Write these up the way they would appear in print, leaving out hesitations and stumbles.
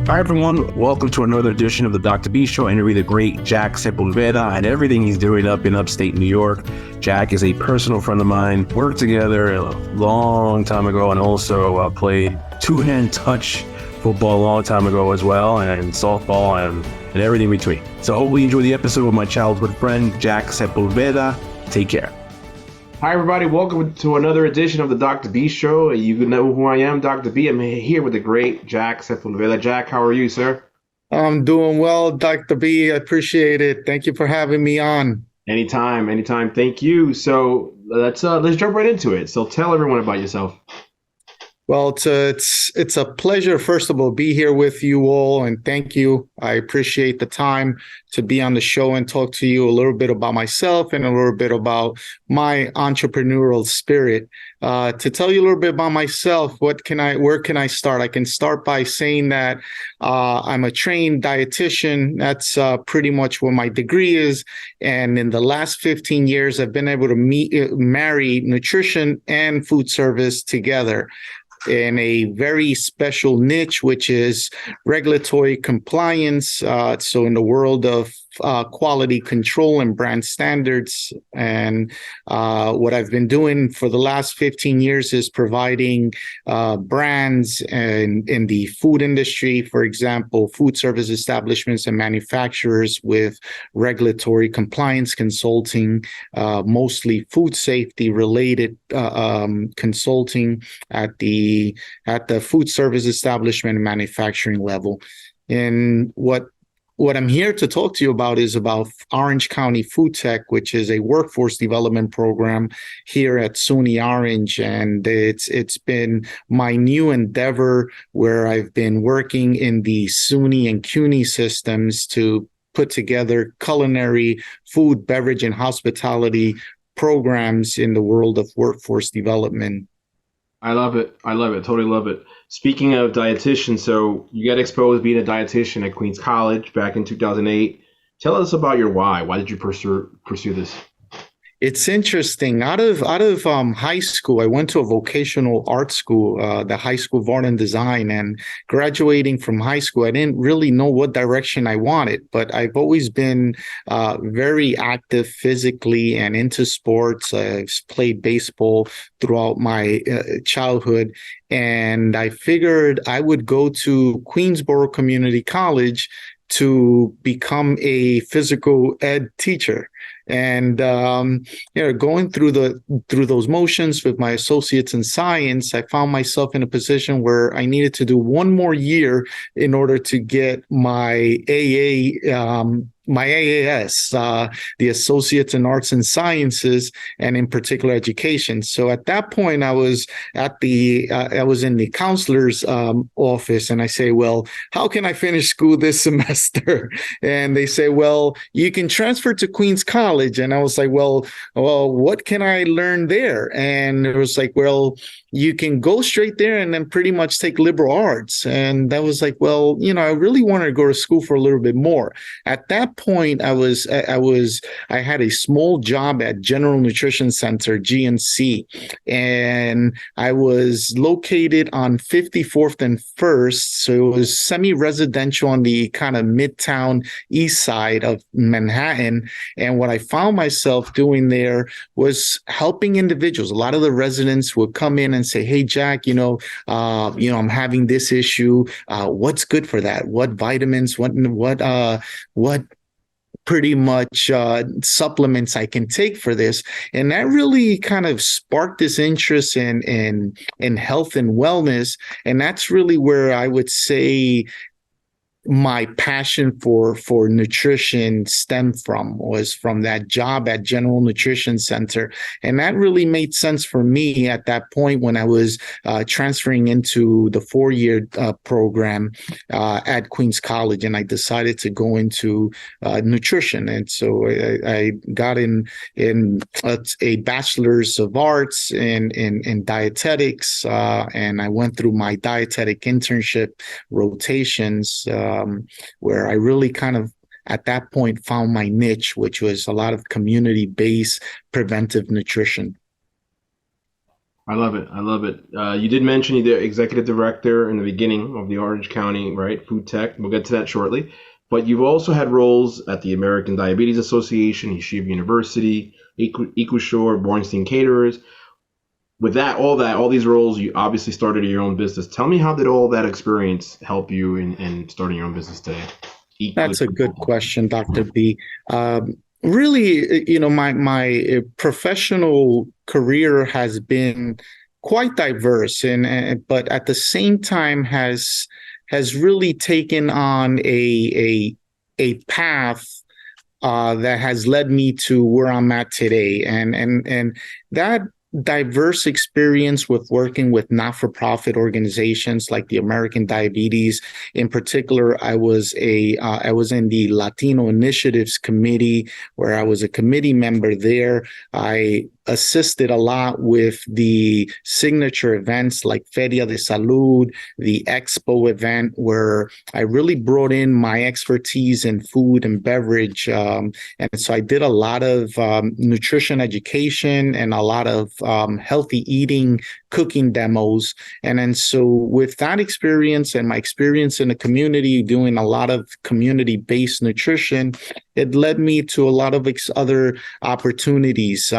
Hi, everyone. Welcome to another edition of the Dr. B Show. I interview the great Jhack Sepulveda and everything he's doing up in upstate New York. Jhack is a personal friend of mine. Worked together a long time ago and also played two-hand touch football a long time ago as well, and softball and everything in between. So hopefully you enjoy the episode with my childhood friend, Jhack Sepulveda. Take care. Hi, everybody. Welcome to another edition of the Dr. B Show. You know who I am, Dr. B. I'm here with the great Jhack Sepulveda. Jhack, how are you, sir? I'm doing well, Dr. B. I appreciate it. Thank you for having me on. Anytime. Thank you. So let's jump right into it. So tell everyone about yourself. Well, it's a pleasure, first of all, be here with you all, and thank you. I appreciate the time to be on the show and talk to you a little bit about myself and a little bit about my entrepreneurial spirit. To tell you a little bit about myself, where can I start? I can start by saying that I'm a trained dietitian. That's pretty much what my degree is. And in the last 15 years, I've been able to marry nutrition and food service together in a very special niche, which is regulatory compliance. So in the world of quality control and brand standards. And what I've been doing for the last 15 years is providing brands in the food industry, for example, food service establishments and manufacturers with regulatory compliance consulting, mostly food safety related consulting at the food service establishment and manufacturing level. And what I'm here to talk to you about is about Orange County Food Tech, which is a workforce development program here at SUNY Orange. And it's been my new endeavor where I've been working in the SUNY and CUNY systems to put together culinary, food, beverage, and hospitality programs in the world of workforce development. I love it. Totally love it. Speaking of dietitian, so you got exposed being a dietitian at Queens College back in 2008. Tell us about your why. Why did you pursue this? It's interesting. Out of high school, I went to a vocational art school, the High School of Art and Design, and graduating from high school, I didn't really know what direction I wanted, but I've always been very active physically and into sports. I've played baseball throughout my childhood, and I figured I would go to Queensborough Community College to become a physical ed teacher. And going through those motions with my associates in science, I found myself in a position where I needed to do one more year in order to get my my AAS, the Associates in Arts and Sciences, and in particular education. So at that point, I was in the counselor's office, and I say, well, how can I finish school this semester? And they say, well, you can transfer to Queens College. And I was like, well, what can I learn there? And it was like, well, you can go straight there and then pretty much take liberal arts. And that was like, well, I really wanted to go to school for a little bit more. At that point, I had a small job at General Nutrition Center, GNC, and I was located on 54th and 1st. So it was semi-residential on the kind of midtown east side of Manhattan. And what I found myself doing there was helping individuals. A lot of the residents would come in and say, hey, Jhack, I'm having this issue. What's good for that? What vitamins, what pretty much supplements I can take for this. And that really kind of sparked this interest in health and wellness. And that's really where I would say my passion for nutrition stemmed was from that job at General Nutrition Center. And that really made sense for me at that point when I was transferring into the 4-year program at Queens College. And I decided to go into nutrition. And so I got in a bachelor's of arts in dietetics. And I went through my dietetic internship rotations, where I really kind of at that point found my niche, which was a lot of community-based preventive nutrition. I love it. I love it. You did mention you're the executive director in the beginning of the Orange County, right? Food tech. We'll get to that shortly. But you've also had roles at the American Diabetes Association, Yeshiva University, EcoShore, Bornstein Caterers. With all these roles, you obviously started your own business. Tell me, how did all that experience help you in starting your own business today? Eat That's Good a good Consultants. question, Dr. B. Really, my professional career has been quite diverse, and but at the same time has really taken on a path that has led me to where I'm at today, and that diverse experience with working with not-for-profit organizations like the American Diabetes. In particular, I was in the Latino Initiatives Committee, where I was a committee member there. I assisted a lot with the signature events like Feria de Salud, the Expo event, where I really brought in my expertise in food and beverage. And so I did a lot of nutrition education and a lot of healthy eating, cooking demos. And then so with that experience and my experience in the community doing a lot of community-based nutrition, it led me to a lot of other opportunities.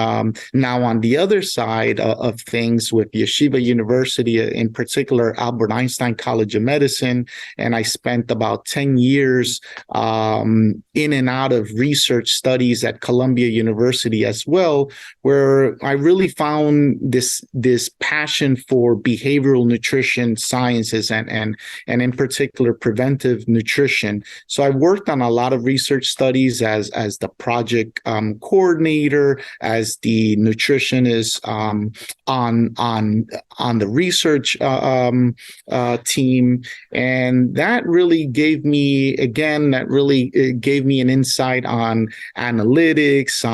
Now, on the other side of things, with Yeshiva University, in particular, Albert Einstein College of Medicine, and I spent about 10 years in and out of research studies at Columbia University as well, where I really found this passion for behavioral nutrition sciences and in particular preventive nutrition. So I worked on a lot of research studies as the project coordinator, as the nutritionist on the research team, and that really gave me an insight on analytics,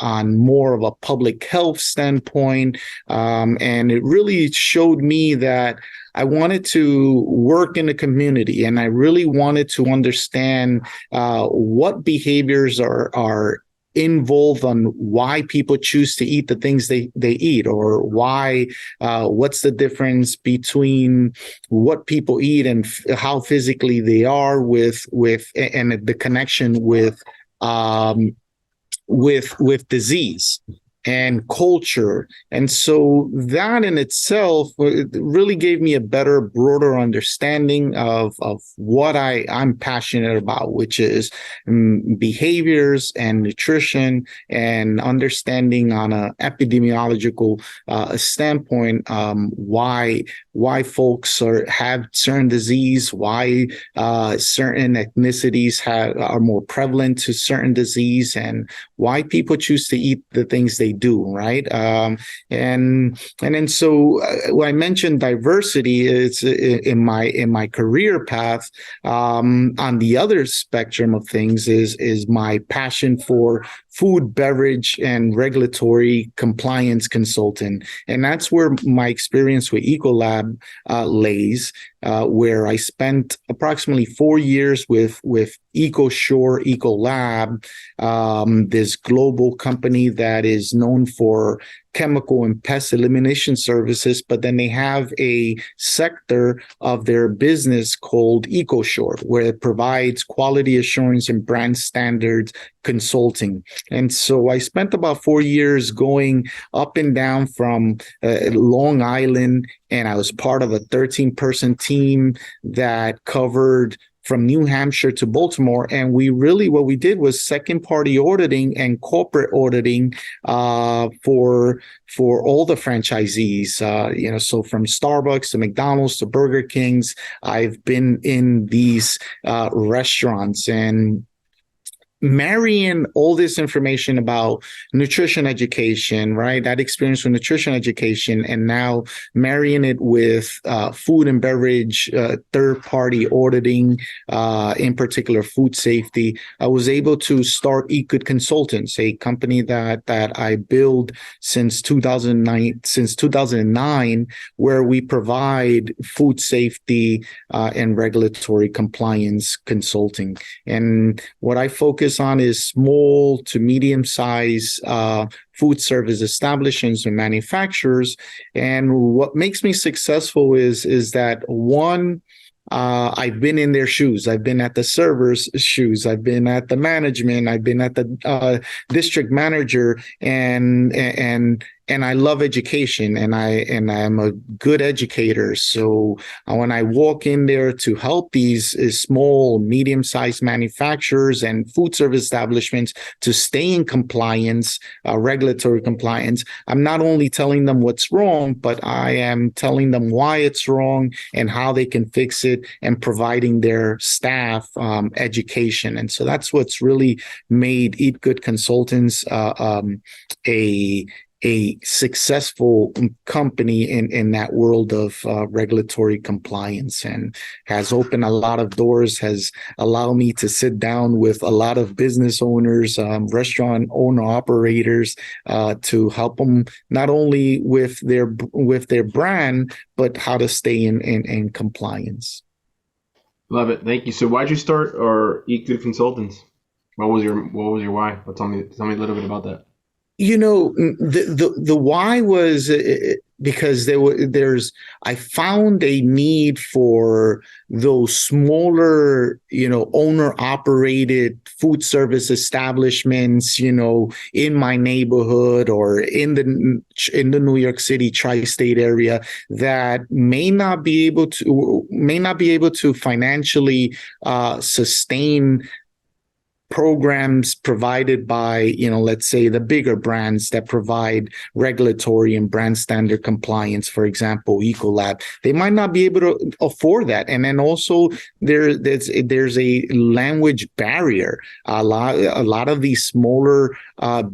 on more of a public health standpoint, and it really showed me that I wanted to work in the community, and I really wanted to understand what behaviors are involved on why people choose to eat the things they eat, or why what's the difference between what people eat and how physically they are with and the connection with disease and culture. And so that in itself really gave me a better, broader understanding of what I'm passionate about, which is behaviors and nutrition, and understanding on an epidemiological standpoint why folks have certain disease, why certain ethnicities are more prevalent to certain disease, and why people choose to eat the things they do, right? And then so when I mentioned diversity, it's in my career path. On the other spectrum of things is my passion for food, beverage, and regulatory compliance consultant, and that's where my experience with Ecolab lays. Where I spent approximately 4 years with EcoShore Ecolab, this global company that is known for chemical and pest elimination services, but then they have a sector of their business called EcoShore, where it provides quality assurance and brand standards consulting. And so I spent about 4 years going up and down from Long Island, and I was part of a 13-person team that covered from New Hampshire to Baltimore. And what we did was second party auditing and corporate auditing for all the franchisees, so from Starbucks to McDonald's to Burger King's, I've been in these restaurants, and marrying all this information about nutrition education, right? That experience with nutrition education, and now marrying it with food and beverage, third-party auditing, in particular food safety, I was able to start EatGood Consultants, a company that I built since 2009, where we provide food safety and regulatory compliance consulting. And what I focus focus on is small to medium size food service establishments and manufacturers. And what makes me successful is that one, I've been in their shoes. I've been at the server's shoes. I've been at the management. I've been at the district manager, and I love education, and I'm a good educator. So when I walk in there to help these small, medium-sized manufacturers and food service establishments to stay in compliance, regulatory compliance, I'm not only telling them what's wrong, but I am telling them why it's wrong and how they can fix it, and providing their staff education. And so that's what's really made EatGood Consultants a successful company in that world of regulatory compliance, and has opened a lot of doors, has allowed me to sit down with a lot of business owners, restaurant owner operators, to help them not only with their brand, but how to stay in compliance. Love it. Thank you. So why'd you start or EatGood Consultants? What was your why? Tell me a little bit about that. The why was because I found a need for those smaller, owner operated food service establishments, in my neighborhood or in the New York City tri-state area that may not be able to financially sustain programs provided by, let's say the bigger brands that provide regulatory and brand standard compliance, for example, Ecolab. They might not be able to afford that. And then also there's a language barrier. A lot of these smaller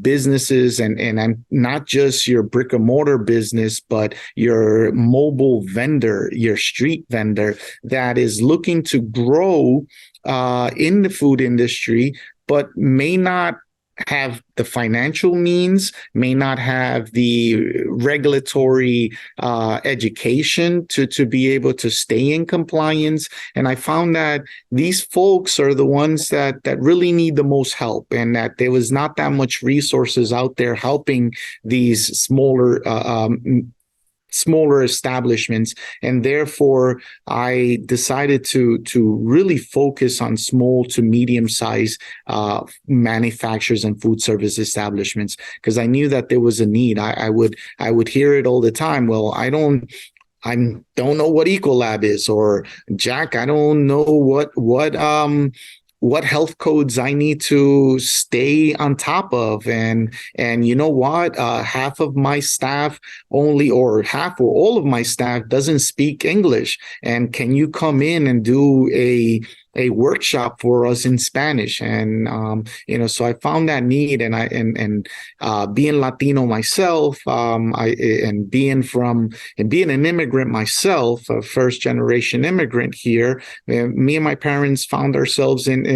businesses, and not just your brick and mortar business, but your mobile vendor, your street vendor that is looking to grow in the food industry, but may not have the financial means, may not have the regulatory education to be able to stay in compliance. And I found that these folks are the ones that really need the most help, and that there was not that much resources out there helping these smaller establishments. And therefore I decided to really focus on small to medium sized manufacturers and food service establishments, because I knew that there was a need. I would hear it all the time. Well, I don't know what Ecolab is, or Jhack, I don't know what health codes I need to stay on top of. And you know what? Half of my staff or all of my staff doesn't speak English. And can you come in and do a workshop for us in Spanish? And so I found that need, and being Latino myself, being an immigrant myself, a first generation immigrant here, me and my parents found ourselves in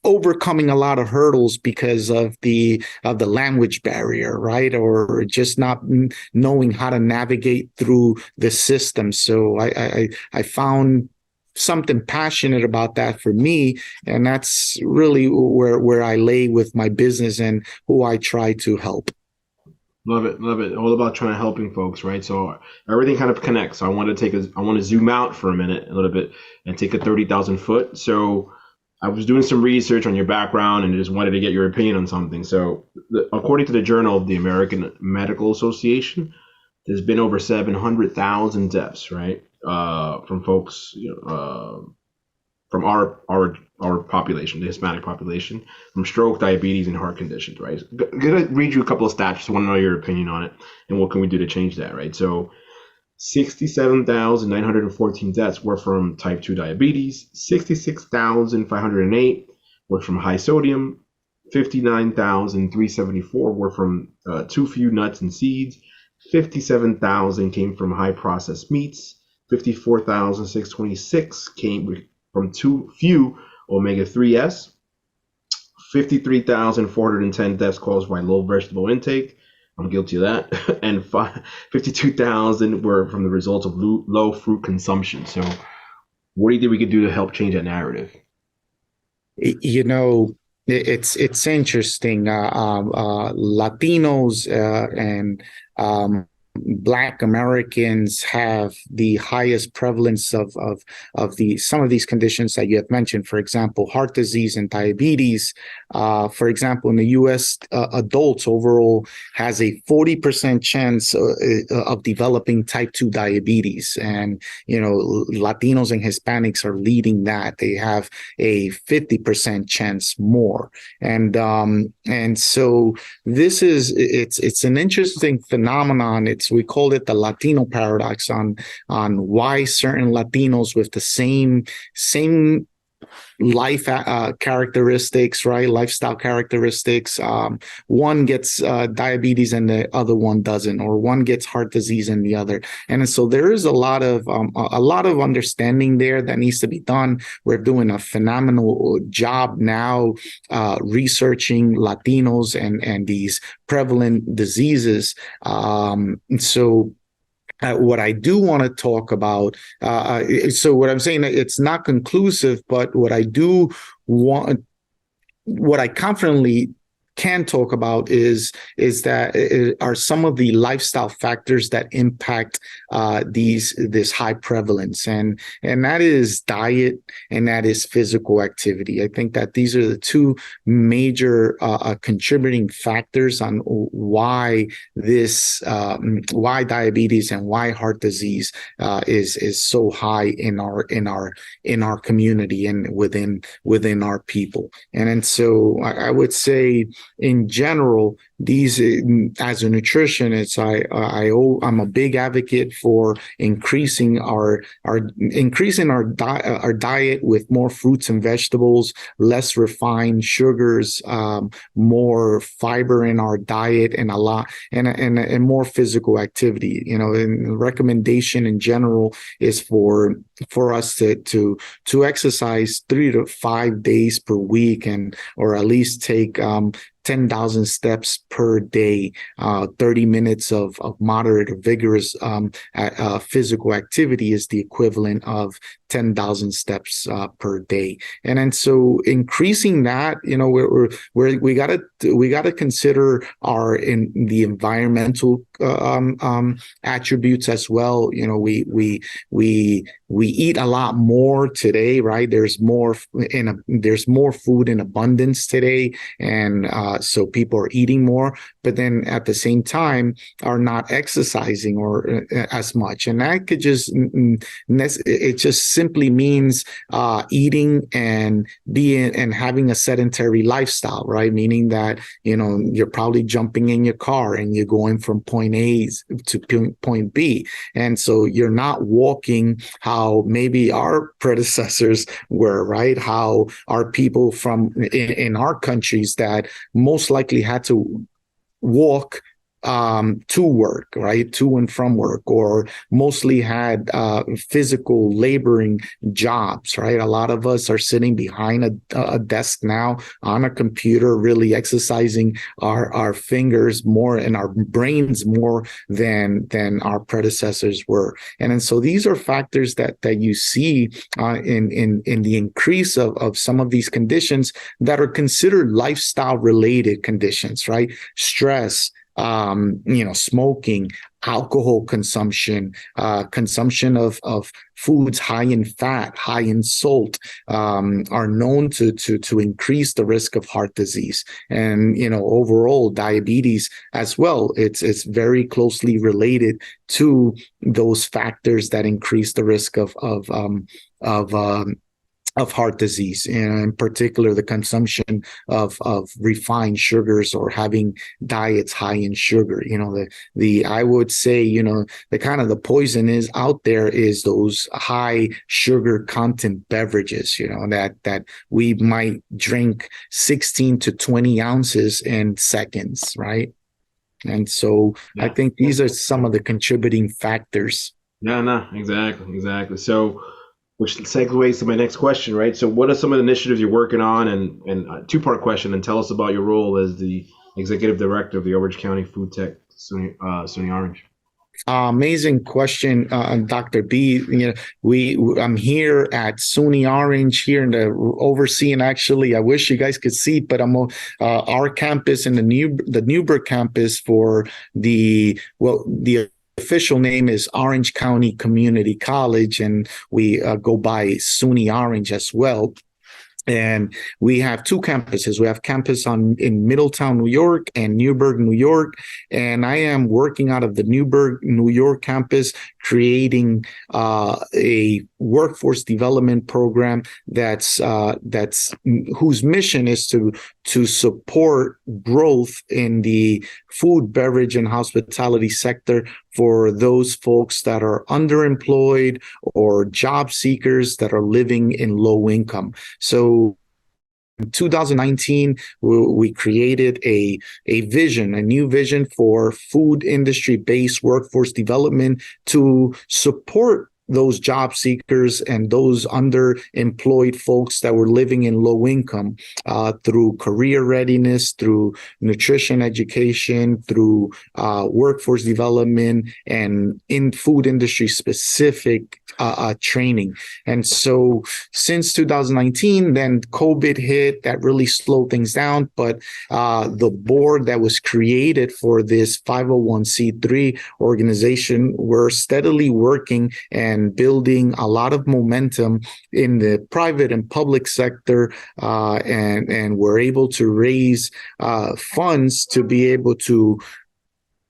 overcoming a lot of hurdles because of the language barrier, right? Or just not knowing how to navigate through the system. So I found something passionate about that for me, and that's really where I lay with my business and who I try to help. Love it. All about trying to helping folks, right? So everything kind of connects. So I want to zoom out for a minute, a little bit, and take a 30,000 foot. So I was doing some research on your background and just wanted to get your opinion on something. So according to the Journal of the American Medical Association, there's been over 700,000 deaths, right? From folks, from our population, the Hispanic population, from stroke, diabetes, and heart conditions, right? I'm gonna read you a couple of stats. Just want to know your opinion on it, and what can we do to change that, right? So 67,914 deaths were from type 2 diabetes, 66,508 were from high sodium, 59,374 were from too few nuts and seeds, 57,000 came from high processed meats, 54,626 came from too few omega-3s, 53,410 deaths caused by low vegetable intake. I'm guilty of that. And 52,000 were from the results of low fruit consumption. So what do you think we could do to help change that narrative? You know, it's interesting. Latinos and Black Americans have the highest prevalence of the some of these conditions that you have mentioned. For example, heart disease and diabetes. For example, in the U.S., adults overall has a 40% chance of developing type 2 diabetes, and Latinos and Hispanics are leading that. They have a 50% chance more, and so it's an interesting phenomenon. We call it the Latino paradox on why certain Latinos with the same life characteristics, right? Lifestyle characteristics. One gets diabetes and the other one doesn't, or one gets heart disease and the other. And so there is a lot of understanding there that needs to be done. We're doing a phenomenal job now researching Latinos and these prevalent diseases. So what I do want to talk about, so what I'm saying, it's not conclusive, but what I do want, what I confidently can talk about is that are some of the lifestyle factors that impact this high prevalence, and that is diet and that is physical activity. I think that these are the two major contributing factors on why why diabetes and why heart disease is so high in our community and within our people. And so I would say, in general, these, as a nutritionist, I'm a big advocate for increasing our diet with more fruits and vegetables, less refined sugars, more fiber in our diet, and and more physical activity. And the recommendation in general is for us to exercise 3 to 5 days per week, or at least take 10,000 steps per day, 30 minutes of moderate or vigorous physical activity is the equivalent of 10,000 steps per day. And then so increasing that, we gotta consider the environmental attributes as well. We eat a lot more today, right? There's more food in abundance today, and so people are eating more, but then at the same time are not exercising or as much, and that could just simply means eating and having a sedentary lifestyle, right? Meaning that you're probably jumping in your car and you're going from point A to point B, and so you're not walking how maybe our predecessors were, right? How our people in our countries that most likely had to walk to work, right? To and from work, or mostly had physical laboring jobs, right? A lot of us are sitting behind a desk now on a computer, really exercising our fingers more and our brains more than our predecessors were. And so these are factors that you see in the increase of some of these conditions that are considered lifestyle related conditions, right? Stress, smoking, alcohol consumption, consumption of foods high in fat, high in salt, are known to increase the risk of heart disease. And overall diabetes as well. It's very closely related to those factors that increase the risk of heart disease, and in particular the consumption of refined sugars or having diets high in sugar. I would say, the kind of the poison is out there is those high sugar content beverages, that we might drink 16 to 20 ounces in seconds, right? And so yeah. I think these are some of the contributing factors. Yeah, no, exactly. So, which segues to my next question, right? So what are some of the initiatives you're working on? And a two-part question, and tell us about your role as the executive director of the Orange County Food Tech SUNY Orange. Amazing question, Dr. B. I'm here at SUNY Orange here in the overseeing. Actually, I wish you guys could see, but I'm our campus in the Newburgh campus for the official name is Orange County Community College, and we go by SUNY Orange as well. And we have two campuses. We have campus in Middletown, New York, and Newburgh, New York. And I am working out of the Newburgh, New York campus, creating a workforce development program that's whose mission is to support growth in the food, beverage, and hospitality sector for those folks that are underemployed or job seekers that are living in low income. So in 2019, we created a new vision for food industry-based workforce development to support those job seekers and those underemployed folks that were living in low income through career readiness, through nutrition education, through workforce development, and in food industry specific training. And so since 2019, then COVID hit, that really slowed things down. But the board that was created for this 501c3 organization, we're steadily working and building a lot of momentum in the private and public sector, and we're able to raise funds to be able to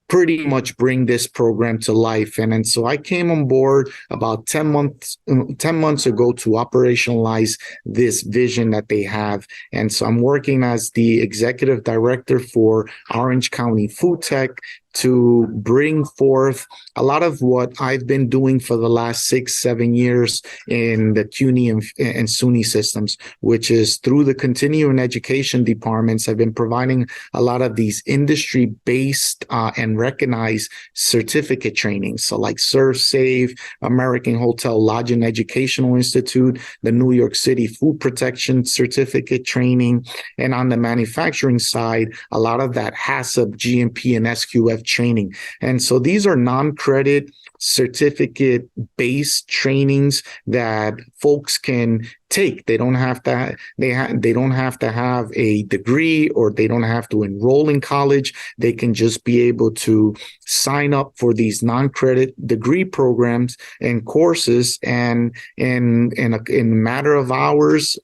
pretty much bring this program to life. And so I came on board about 10 months ago to operationalize this vision that they have. And so I'm working as the executive director for Orange County Food Tech to bring forth a lot of what I've been doing for the last 6-7 years in the CUNY and SUNY systems, which is through the continuing education departments. I've been providing a lot of these industry-based and recognized certificate trainings. So like ServSafe, American Hotel Lodging Educational Institute, the New York City Food Protection Certificate training. And on the manufacturing side, a lot of that HACCP, GMP, and SQF training. And so these are non-credit certificate-based trainings that folks can take. They don't have to they don't have to have a degree, or they don't have to enroll in college. They can just be able to sign up for these non-credit degree programs and courses, and in a matter of hours,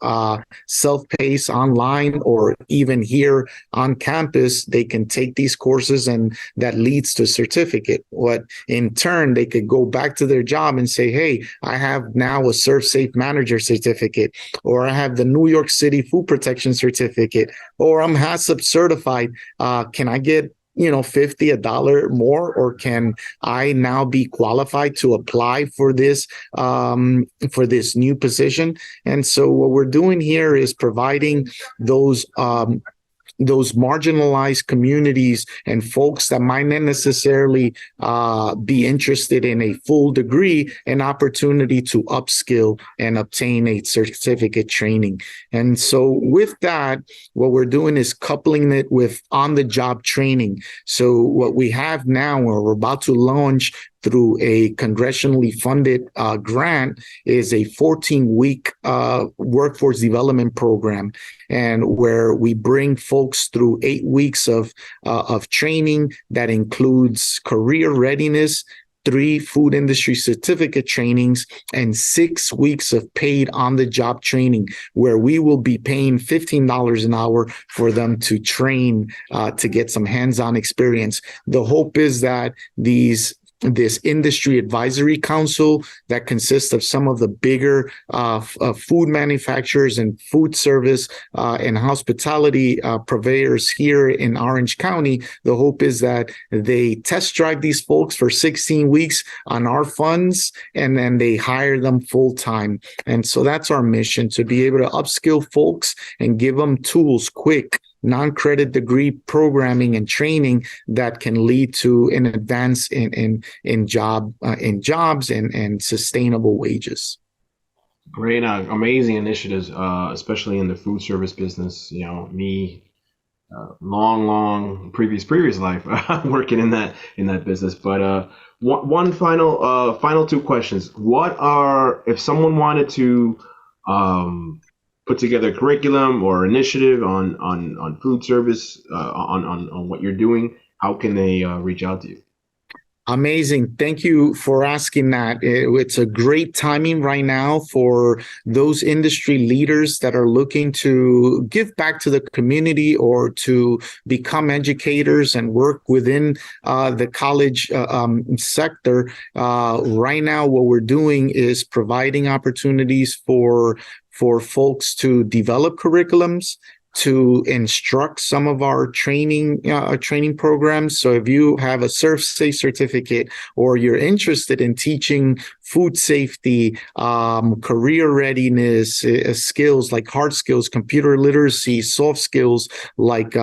self-paced online, or even here on campus, they can take these courses, and that leads to a certificate. What in turn they could go back to their job and say, hey, I have now a ServSafe manager certificate, or I have the New York City Food Protection certificate, or I'm HACCP certified. Can I get $50 more, or can I now be qualified to apply for this new position? And so what we're doing here is providing those marginalized communities and folks that might not necessarily be interested in a full degree, an opportunity to upskill and obtain a certificate training. And so with that, what we're doing is coupling it with on-the-job training. So what we have now, or we're about to launch through a congressionally funded grant, is a 14-week workforce development program, and where we bring folks through 8 weeks of training that includes career readiness, 3 food industry certificate trainings, and 6 weeks of paid on-the-job training, where we will be paying $15 an hour for them to train to get some hands-on experience. The hope is that this industry advisory council that consists of some of the bigger food manufacturers and food service and hospitality purveyors here in Orange County, the hope is that they test drive these folks for 16 weeks on our funds, and then they hire them full time. And so that's our mission, to be able to upskill folks and give them tools, quick, non-credit degree programming and training that can lead to an advance in jobs and sustainable wages. Great, amazing initiatives, especially in the food service business. Me long previous life working in that business. But one final two questions. What are, if someone wanted to put together a curriculum or initiative on food service, on what you're doing, how can they reach out to you? Amazing. Thank you for asking that. It's a great timing right now for those industry leaders that are looking to give back to the community or to become educators and work within the college sector. Right now, what we're doing is providing opportunities for folks to develop curriculums, to instruct some of our training programs. So if you have a Surf Safe certificate or you're interested in teaching food safety, career readiness, skills like hard skills, computer literacy, soft skills like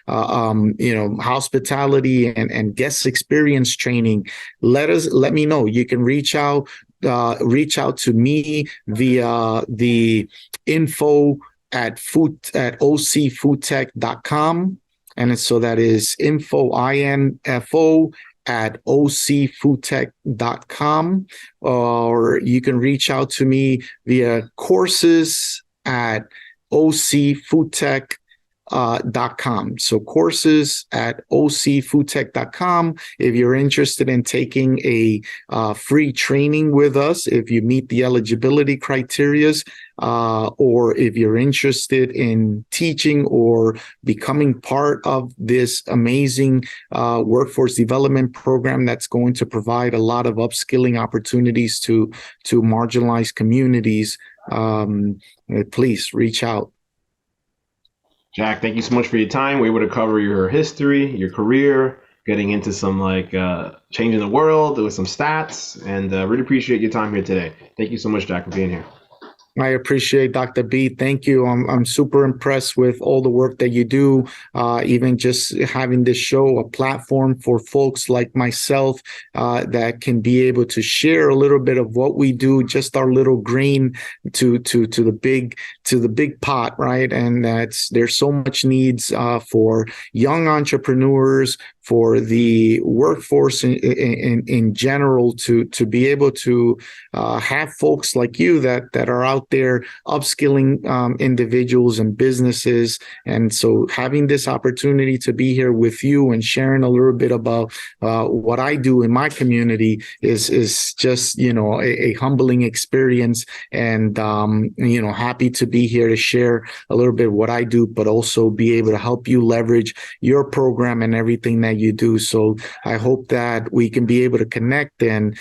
hospitality and guest experience training, let me know. You can reach out to me via the info at ocfoodtech.com. And so that is info at ocfoodtech.com, or you can reach out to me via courses at ocfoodtech.com. So courses at ocfoodtech.com. If you're interested in taking a free training with us, if you meet the eligibility criterias, or if you're interested in teaching or becoming part of this amazing workforce development program that's going to provide a lot of upskilling opportunities to marginalized communities, please reach out. Jhack, thank you so much for your time. We were able to cover your history, your career, getting into some changing the world with some stats, and really appreciate your time here today. Thank you so much, Jhack, for being here. I appreciate Dr. B. Thank you. I'm super impressed with all the work that you do. Even just having this show, a platform for folks like myself that can be able to share a little bit of what we do, just our little grain to the big pot, right? And there's so much needs for young entrepreneurs, for the workforce in general, to be able to have folks like you that are out there upskilling individuals and businesses. And so having this opportunity to be here with you and sharing a little bit about what I do in my community is just, a humbling experience. And, happy to be here to share a little bit what I do, but also be able to help you leverage your program and everything that you do. So I hope that we can be able to connect and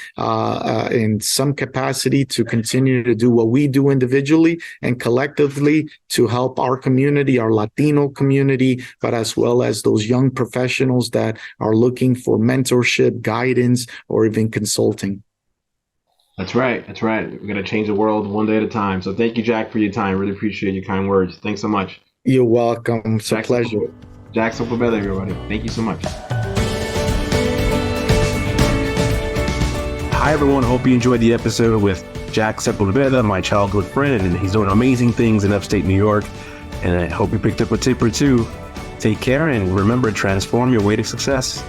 in some capacity to continue to do what we do individually and collectively to help our community, our Latino community, but as well as those young professionals that are looking for mentorship, guidance, or even consulting. That's right. We're going to change the world one day at a time. So thank you, Jhack, for your time. Really appreciate your kind words. Thanks so much. You're welcome. It's a pleasure. Jhack Sepulveda, everybody. Thank you so much. Hi, everyone. Hope you enjoyed the episode with Jhack Sepulveda, my childhood friend, and he's doing amazing things in upstate New York. And I hope you picked up a tip or two. Take care, and remember, transform your way to success.